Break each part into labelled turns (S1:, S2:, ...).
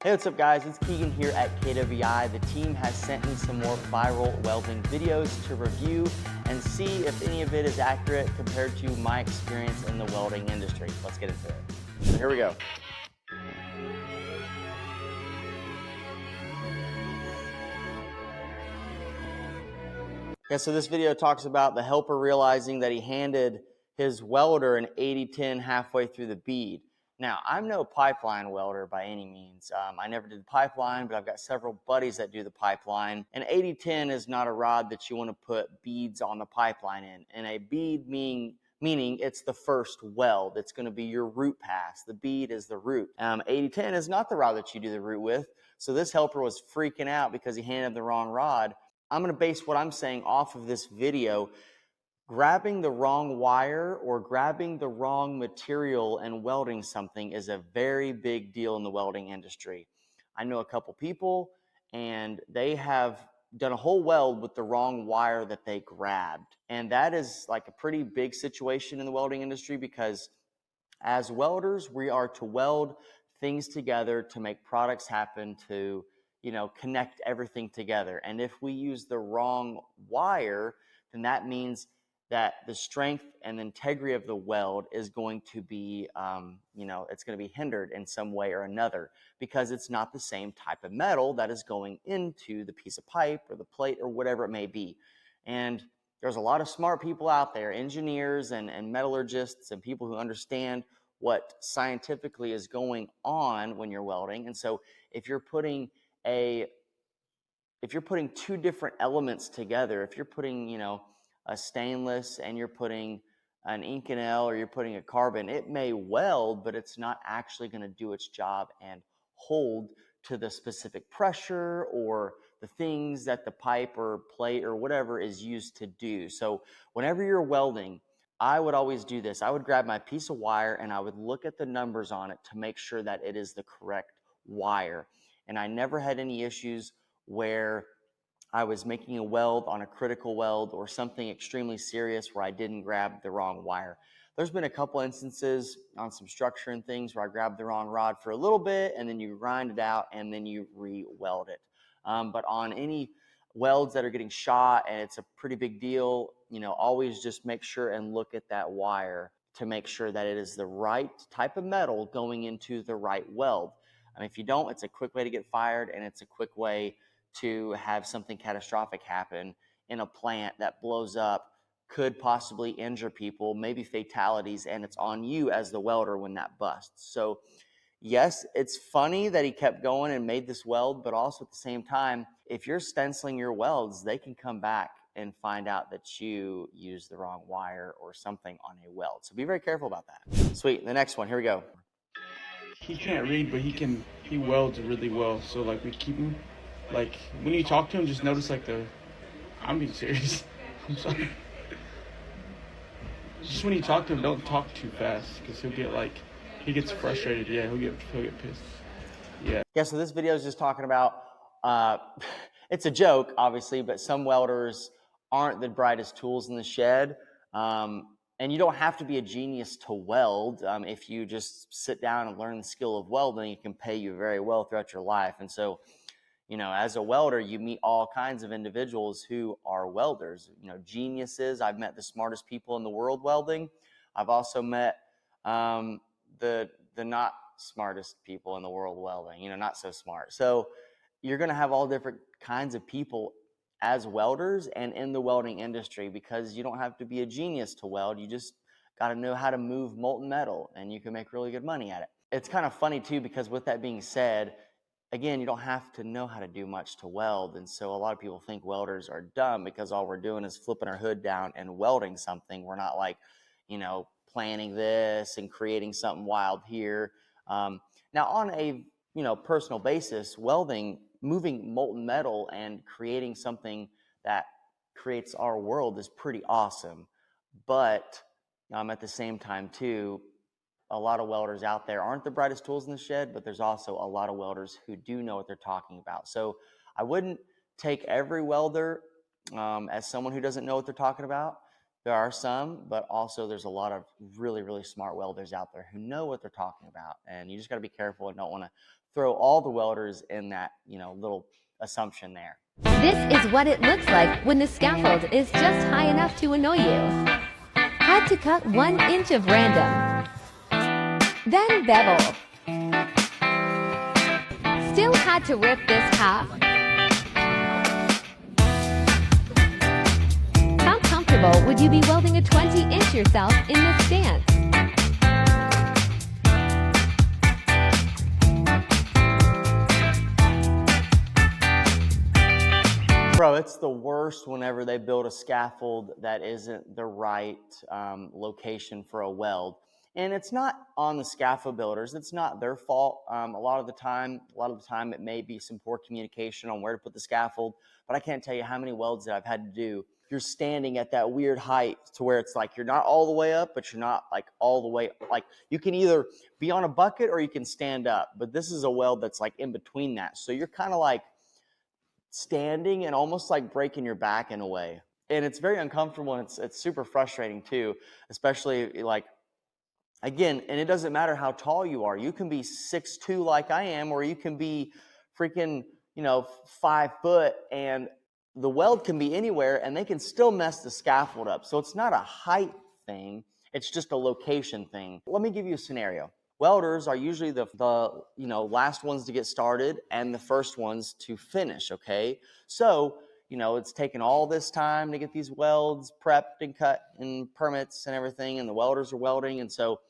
S1: Hey, what's up guys? It's Kegan here at KWI. The team has sent me some more viral welding videos to review and see if any of it is accurate compared to my experience in the welding industry. Let's get into it. So here we go. Okay, so this video talks about the helper realizing that he handed his welder an 80-10 halfway through the bead. Now, I'm no pipeline welder by any means. I never did the pipeline, but I've got several buddies that do the pipeline. And 80-10 is not a rod that you want to put beads on the pipeline in. And a bead meaning it's the first weld. It's going to be your root pass. The bead is the root. 80-10 is not the rod that you do the root with. So this helper was freaking out because he handed the wrong rod. I'm going to base what I'm saying off of this video. Grabbing the wrong wire or grabbing the wrong material and welding something is a very big deal in the welding industry. I know a couple people and they have done a whole weld with the wrong wire that they grabbed. And that is like a pretty big situation in the welding industry because as welders, we are to weld things together to make products happen, to connect everything together. And if we use the wrong wire, then that means that the strength and integrity of the weld is going to be, it's going to be hindered in some way or another because it's not the same type of metal that is going into the piece of pipe or the plate or whatever it may be. And there's a lot of smart people out there, engineers and metallurgists and people who understand what scientifically is going on when you're welding. And so if you're putting two different elements together, if you're putting, a stainless and you're putting an Inconel or you're putting a carbon, it may weld, but it's not actually going to do its job and hold to the specific pressure or the things that the pipe or plate or whatever is used to do. So whenever you're welding, I would always do this. I would grab my piece of wire and I would look at the numbers on it to make sure that it is the correct wire. And I never had any issues where I was making a weld on a critical weld or something extremely serious where I didn't grab the wrong wire. There's been a couple instances on some structure and things where I grabbed the wrong rod for a little bit and then you grind it out and then you re-weld it. But on any welds that are getting shot and it's a pretty big deal, always just make sure and look at that wire to make sure that it is the right type of metal going into the right weld. If you don't, it's a quick way to get fired and it's a quick way to have something catastrophic happen in a plant that blows up, could possibly injure people, maybe fatalities, and it's on you as the welder when that busts. So yes, it's funny that he kept going and made this weld, but also at the same time, if you're stenciling your welds, they can come back and find out that you used the wrong wire or something on a weld. So be very careful about that. Sweet, the next one, here we go.
S2: He can't read, but he welds really well. So we keep him, when you talk to him, just notice I'm being serious. I'm sorry. Just when you talk to him, don't talk too fast because he gets frustrated. Yeah, he'll get pissed.
S1: Yeah, so this video is just talking about, it's a joke, obviously, but some welders aren't the brightest tools in the shed. And you don't have to be a genius to weld. If you just sit down and learn the skill of welding, it can pay you very well throughout your life. And so, as a welder, you meet all kinds of individuals who are welders, geniuses. I've met the smartest people in the world welding. I've also met the not smartest people in the world welding, not so smart. So you're going to have all different kinds of people as welders and in the welding industry because you don't have to be a genius to weld. You just got to know how to move molten metal and you can make really good money at it. It's kind of funny too because with that being said, again, you don't have to know how to do much to weld. And so a lot of people think welders are dumb because all we're doing is flipping our hood down and welding something. We're not planning this and creating something wild here. Now on a personal basis, welding, moving molten metal and creating something that creates our world is pretty awesome. But at the same time too, a lot of welders out there aren't the brightest tools in the shed, but there's also a lot of welders who do know what they're talking about. So I wouldn't take every welder as someone who doesn't know what they're talking about. There are some, but also there's a lot of really, really smart welders out there who know what they're talking about. And you just got to be careful and don't want to throw all the welders in that, little assumption there.
S3: This is what it looks like when the scaffold is just high enough to annoy you. Had to cut 1 inch of random. Then bevel. Still had to rip this half. How comfortable would you be welding a 20-inch yourself in this stance?
S1: Bro, it's the worst whenever they build a scaffold that isn't the right location for a weld. And it's not on the scaffold builders. It's not their fault. A lot of the time it may be some poor communication on where to put the scaffold, but I can't tell you how many welds that I've had to do. You're standing at that weird height to where it's like you're not all the way up, but you're not like all the way, like you can either be on a bucket or you can stand up, but this is a weld that's like in between that. So you're kind of like standing and almost like breaking your back in a way. And it's very uncomfortable, and it's super frustrating too, especially like, again, and it doesn't matter how tall you are. You can be 6'2" like I am, or you can be freaking, 5 foot, and the weld can be anywhere and they can still mess the scaffold up. So it's not a height thing, it's just a location thing. Let me give you a scenario. Welders are usually the last ones to get started and the first ones to finish, okay? So, it's taken all this time to get these welds prepped and cut and permits and everything, and the welders are welding, and so,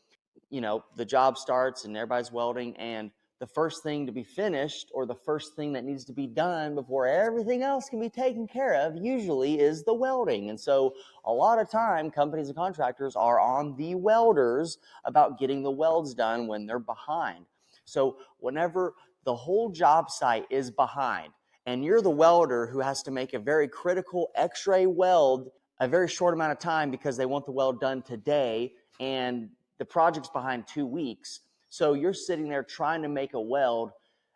S1: the job starts and everybody's welding, and the first thing to be finished, or the first thing that needs to be done before everything else can be taken care of, usually is the welding. And so a lot of time, companies and contractors are on the welders about getting the welds done when they're behind. So whenever the whole job site is behind, and you're the welder who has to make a very critical X-ray weld a very short amount of time because they want the weld done today, and the project's behind 2 weeks, so you're sitting there trying to make a weld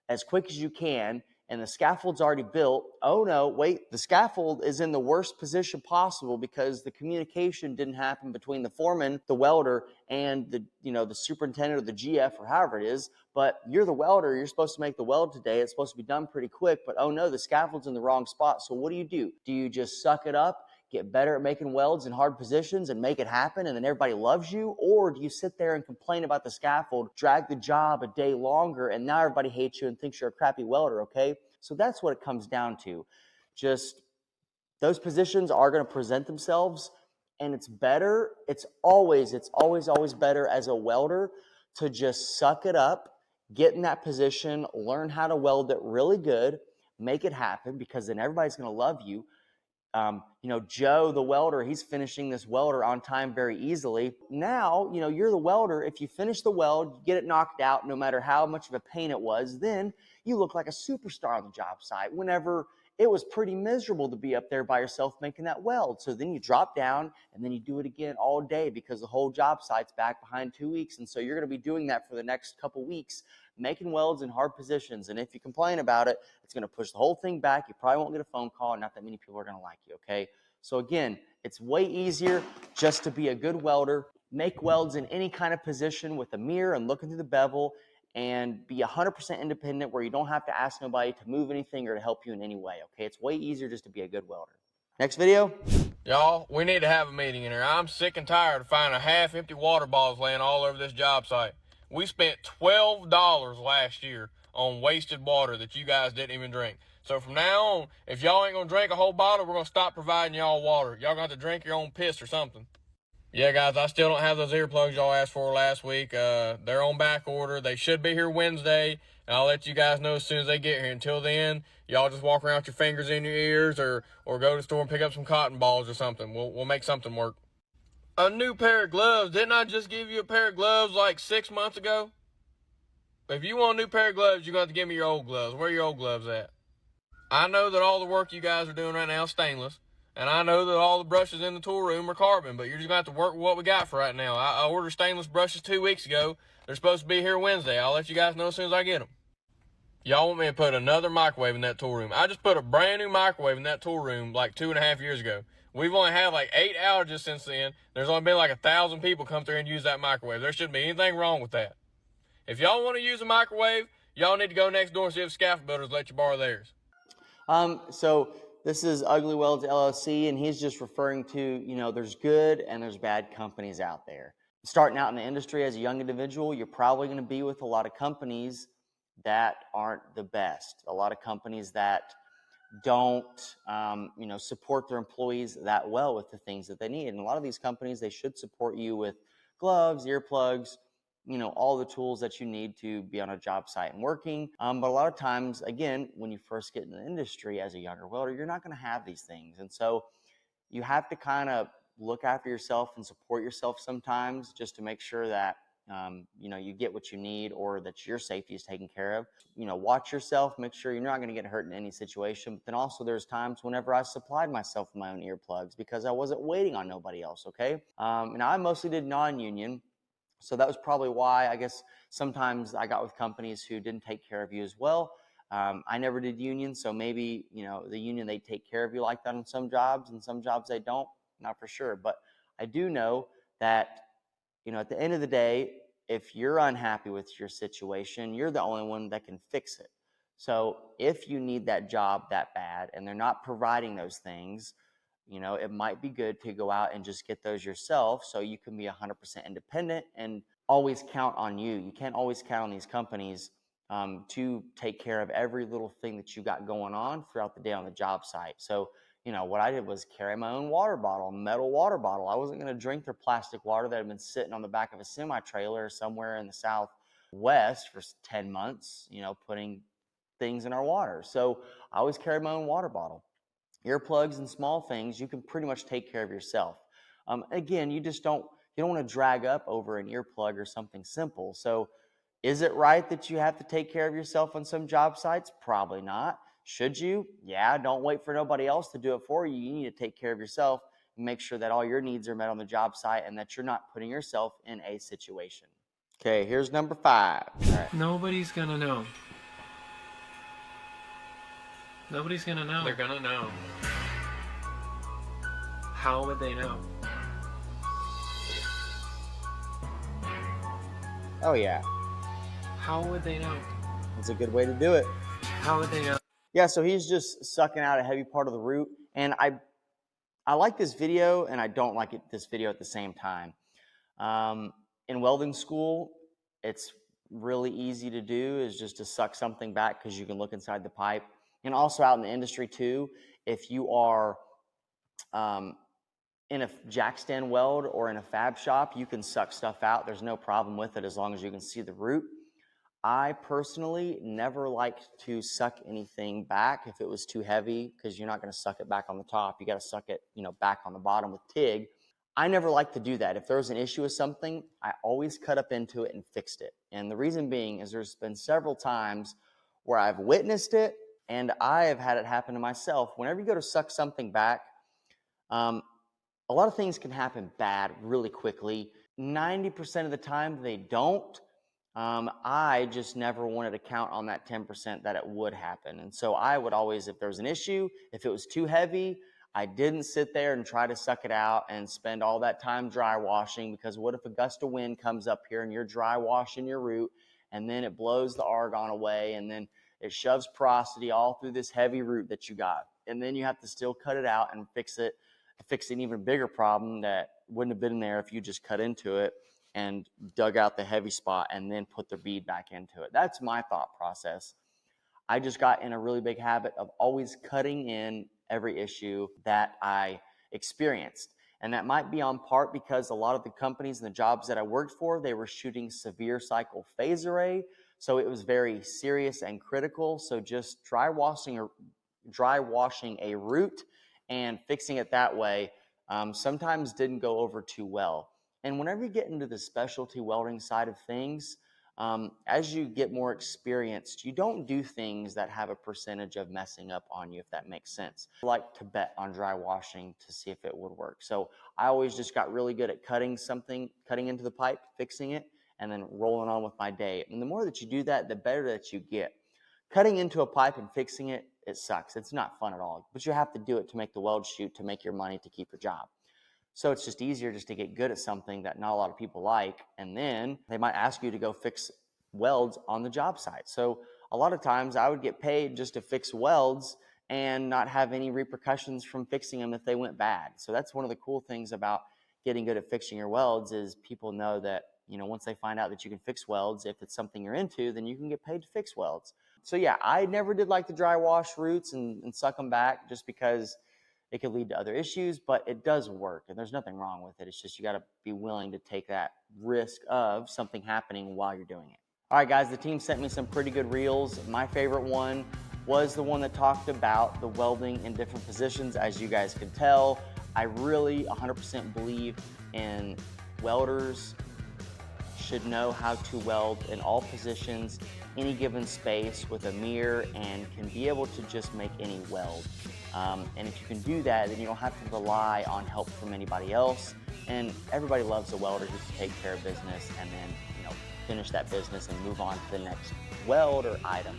S1: as quick as you can, and the scaffold's already built. Oh no, wait, the scaffold is in the worst position possible because the communication didn't happen between the foreman, the welder, and the superintendent or the GF or however it is. But you're the welder, you're supposed to make the weld today. It's supposed to be done pretty quick, but oh no, the scaffold's in the wrong spot. So what do? Do you just suck it up, get better at making welds in hard positions and make it happen, and then everybody loves you? Or do you sit there and complain about the scaffold, drag the job a day longer, and now everybody hates you and thinks you're a crappy welder, okay? So that's what it comes down to. Just those positions are going to present themselves, and it's always better as a welder to just suck it up, get in that position, learn how to weld it really good, make it happen, because then everybody's going to love you. Joe, the welder, he's finishing this welder on time very easily. Now, you're the welder. If you finish the weld, you get it knocked out, no matter how much of a pain it was, then you look like a superstar on the job site, whenever it was pretty miserable to be up there by yourself making that weld. So then you drop down and then you do it again all day because the whole job site's back behind 2 weeks. And so you're going to be doing that for the next couple weeks, making welds in hard positions. And if you complain about it, it's going to push the whole thing back. You probably won't get a phone call, and not that many people are going to like you, okay? So again, it's way easier just to be a good welder, make welds in any kind of position with a mirror and looking through the bevel, and be 100% independent where you don't have to ask nobody to move anything or to help you in any way, okay? It's way easier just to be a good welder. Next video.
S4: Y'all, we need to have a meeting in here. I'm sick and tired of finding half-empty water bottles laying all over this job site. We spent $12 last year on wasted water that you guys didn't even drink. So from now on, if y'all ain't gonna drink a whole bottle, we're gonna stop providing y'all water. Y'all gonna have to drink your own piss or something. Yeah, guys, I still don't have those earplugs y'all asked for last week. They're on back order. They should be here Wednesday, and I'll let you guys know as soon as they get here. Until then, y'all just walk around with your fingers in your ears, or go to the store and pick up some cotton balls or something. We'll make something work. A new pair of gloves. Didn't I just give you a pair of gloves like 6 months ago? If you want a new pair of gloves, you're going to have to give me your old gloves. Where are your old gloves at? I know that all the work you guys are doing right now is stainless, and I know that all the brushes in the tool room are carbon, but you're just going to have to work with what we got for right now. I ordered stainless brushes 2 weeks ago. They're supposed to be here Wednesday. I'll let you guys know as soon as I get them. Y'all want me to put another microwave in that tool room? I just put a brand new microwave in that tool room like 2.5 years ago. We've only had like 8 outages since then. There's only been like 1,000 people come through and use that microwave. There shouldn't be anything wrong with that. If y'all want to use a microwave, Y'all need to go next door and see if Scaffold Builders let you borrow theirs.
S1: So this is Ugly Welds LLC, and he's just referring to, you know, there's good and there's bad companies out there. Starting out in the industry as a young individual, you're probably going to be with a lot of companies that aren't the best. A lot of companies that don't, support their employees that well with the things that they need. And a lot of these companies, they should support you with gloves, earplugs, all the tools that you need to be on a job site and working. But a lot of times, again, when you first get in the industry as a younger welder, you're not going to have these things. And so you have to kind of look after yourself and support yourself sometimes just to make sure that you get what you need or that your safety is taken care of. Watch yourself, make sure you're not going to get hurt in any situation. But then also there's times whenever I supplied myself with my own earplugs because I wasn't waiting on nobody else, okay? And I mostly did non-union. So that was probably why I guess sometimes I got with companies who didn't take care of you as well. I never did union, so maybe, the union, they take care of you like that on some jobs, and some jobs they don't, not for sure. But I do know that, at the end of the day, if you're unhappy with your situation, you're the only one that can fix it. So if you need that job that bad and they're not providing those things, it might be good to go out and just get those yourself so you can be 100% independent and always count on you. You can't always count on these companies to take care of every little thing that you got going on throughout the day on the job site. So, what I did was carry my own water bottle, metal water bottle. I wasn't going to drink their plastic water that had been sitting on the back of a semi-trailer somewhere in the Southwest for 10 months, putting things in our water. So I always carried my own water bottle. Earplugs and small things, you can pretty much take care of yourself. Again, you don't want to drag up over an earplug or something simple. So is it right that you have to take care of yourself on some job sites? Probably not. Should you? Yeah, don't wait for nobody else to do it for you. You need to take care of yourself and make sure that all your needs are met on the job site and that you're not putting yourself in a situation. Okay, here's number 5. All right.
S5: Nobody's gonna know. Nobody's gonna know.
S4: They're gonna know.
S5: How would they know?
S1: Oh, yeah.
S5: How would they know?
S1: It's a good way to do it.
S5: How would they know?
S1: Yeah, so he's just sucking out a heavy part of the root. And I like this video and I don't like this video at the same time. In welding school, it's really easy to do is just to suck something back because you can look inside the pipe. And also out in the industry too, if you are in a jack stand weld or in a fab shop, you can suck stuff out. There's no problem with it as long as you can see the root. I personally never liked to suck anything back if it was too heavy because you're not going to suck it back on the top. You got to suck it, back on the bottom with TIG. I never liked to do that. If there was an issue with something, I always cut up into it and fixed it. And the reason being is there's been several times where I've witnessed it and I have had it happen to myself. Whenever you go to suck something back, a lot of things can happen bad really quickly. 90% of the time they don't. I just never wanted to count on that 10% that it would happen. And so I would always, if there was an issue, if it was too heavy, I didn't sit there and try to suck it out and spend all that time dry washing, because what if a gust of wind comes up here and you're dry washing your root and then it blows the argon away and then it shoves porosity all through this heavy root that you got. And then you have to still cut it out and fix an even bigger problem that wouldn't have been there if you just cut into it and dug out the heavy spot and then put the bead back into it. That's my thought process. I just got in a really big habit of always cutting in every issue that I experienced. And that might be on part because a lot of the companies and the jobs that I worked for, they were shooting severe cycle phase array. So it was very serious and critical. So just dry washing a root and fixing it that way sometimes didn't go over too well. And whenever you get into the specialty welding side of things, as you get more experienced, you don't do things that have a percentage of messing up on you, if that makes sense. I like to bet on dry washing to see if it would work. So I always just got really good at cutting into the pipe, fixing it, and then rolling on with my day. And the more that you do that, the better that you get. Cutting into a pipe and fixing it, it sucks. It's not fun at all. But you have to do it to make the weld shoot, to make your money, to keep your job. So it's just easier just to get good at something that not a lot of people like. And then they might ask you to go fix welds on the job site. So a lot of times I would get paid just to fix welds and not have any repercussions from fixing them if they went bad. So that's one of the cool things about getting good at fixing your welds, is people know that, you know, once they find out that you can fix welds, if it's something you're into, then you can get paid to fix welds. So yeah, I never did like the dry wash routes and suck them back, just because it could lead to other issues, but it does work and there's nothing wrong with it. It's just you got to be willing to take that risk of something happening while you're doing it. All right, guys, the team sent me some pretty good reels. My favorite one was the one that talked about the welding in different positions. As you guys can tell, I really 100% believe in welders should know how to weld in all positions, any given space with a mirror, and can be able to just make any weld. And if you can do that, then you don't have to rely on help from anybody else. And everybody loves a welder who can take care of business and then, you know, finish that business and move on to the next weld or item.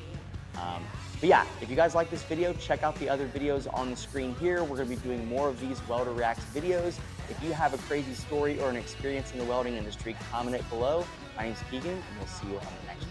S1: But yeah, if you guys like this video, check out the other videos on the screen here. We're gonna be doing more of these Welder Reacts videos. If you have a crazy story or an experience in the welding industry, comment it below. My name's Kegan, and we'll see you on the next one.